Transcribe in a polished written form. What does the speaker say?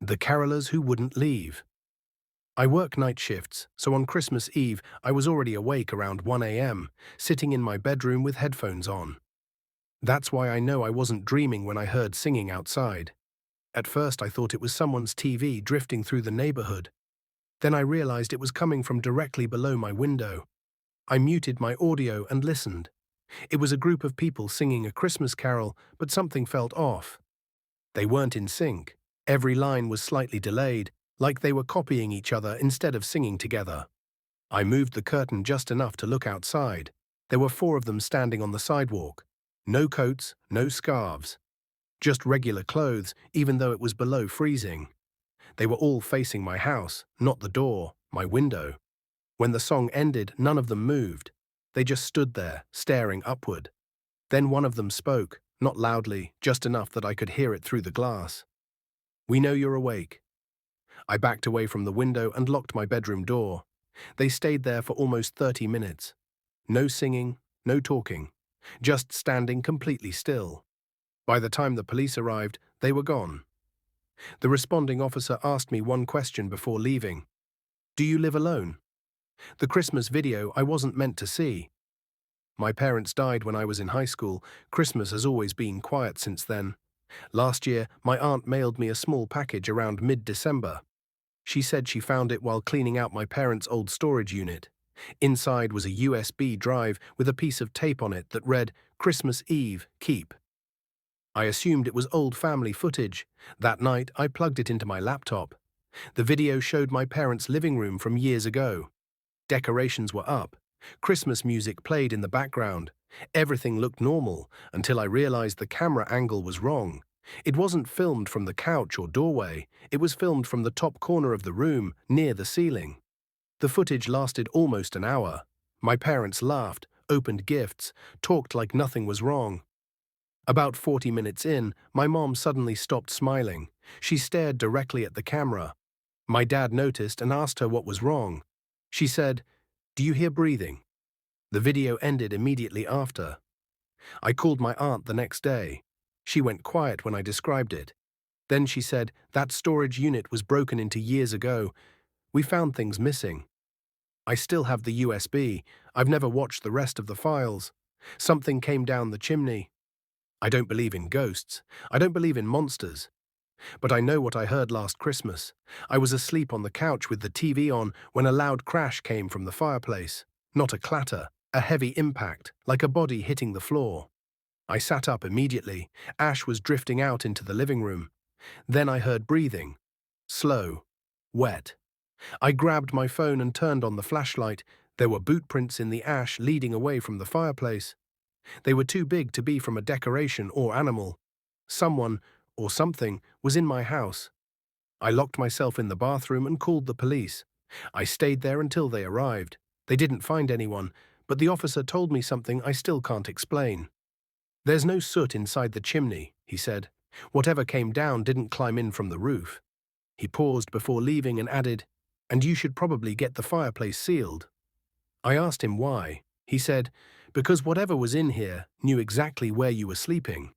The carolers who wouldn't leave. I work night shifts, so on Christmas Eve I was already awake around 1 a.m., sitting in my bedroom with headphones on. That's why I know I wasn't dreaming when I heard singing outside. At first I thought it was someone's TV drifting through the neighborhood. Then I realized it was coming from directly below my window. I muted my audio and listened. It was a group of people singing a Christmas carol, but something felt off. They weren't in sync. Every line was slightly delayed, like they were copying each other instead of singing together. I moved the curtain just enough to look outside. There were 4 of them standing on the sidewalk. No coats, no scarves. Just regular clothes, even though it was below freezing. They were all facing my house, not the door, my window. When the song ended, none of them moved. They just stood there, staring upward. Then one of them spoke, not loudly, just enough that I could hear it through the glass. "We know you're awake." I backed away from the window and locked my bedroom door. They stayed there for almost 30 minutes. No singing, no talking, just standing completely still. By the time the police arrived, they were gone. The responding officer asked me one question before leaving. "Do you live alone?" The Christmas video I wasn't meant to see. My parents died when I was in high school. Christmas has always been quiet since then. Last year, my aunt mailed me a small package around mid-December. She said she found it while cleaning out my parents' old storage unit. Inside was a USB drive with a piece of tape on it that read, "Christmas Eve, keep." I assumed it was old family footage. That night, I plugged it into my laptop. The video showed my parents' living room from years ago. Decorations were up. Christmas music played in the background. Everything looked normal until I realized the camera angle was wrong. It wasn't filmed from the couch or doorway. It was filmed from the top corner of the room, near the ceiling. The footage lasted almost an hour. My parents laughed, opened gifts, talked like nothing was wrong. About 40 minutes in, my mom suddenly stopped smiling. She stared directly at the camera. My dad noticed and asked her what was wrong. She said, "Do you hear breathing?" The video ended immediately after. I called my aunt the next day. She went quiet when I described it. Then she said, "That storage unit was broken into years ago. We found things missing." I still have the USB. I've never watched the rest of the files. Something came down the chimney. I don't believe in ghosts. I don't believe in monsters. But I know what I heard last Christmas. I was asleep on the couch with the TV on when a loud crash came from the fireplace. Not a clatter, a heavy impact, like a body hitting the floor. I sat up immediately. Ash was drifting out into the living room. Then I heard breathing. Slow. Wet. I grabbed my phone and turned on the flashlight. There were boot prints in the ash leading away from the fireplace. They were too big to be from a decoration or animal. Someone, or something, was in my house. I locked myself in the bathroom and called the police. I stayed there until they arrived. They didn't find anyone, but the officer told me something I still can't explain. "There's no soot inside the chimney," he said. "Whatever came down didn't climb in from the roof." He paused before leaving and added, "And you should probably get the fireplace sealed." I asked him why. He said, "Because whatever was in here knew exactly where you were sleeping."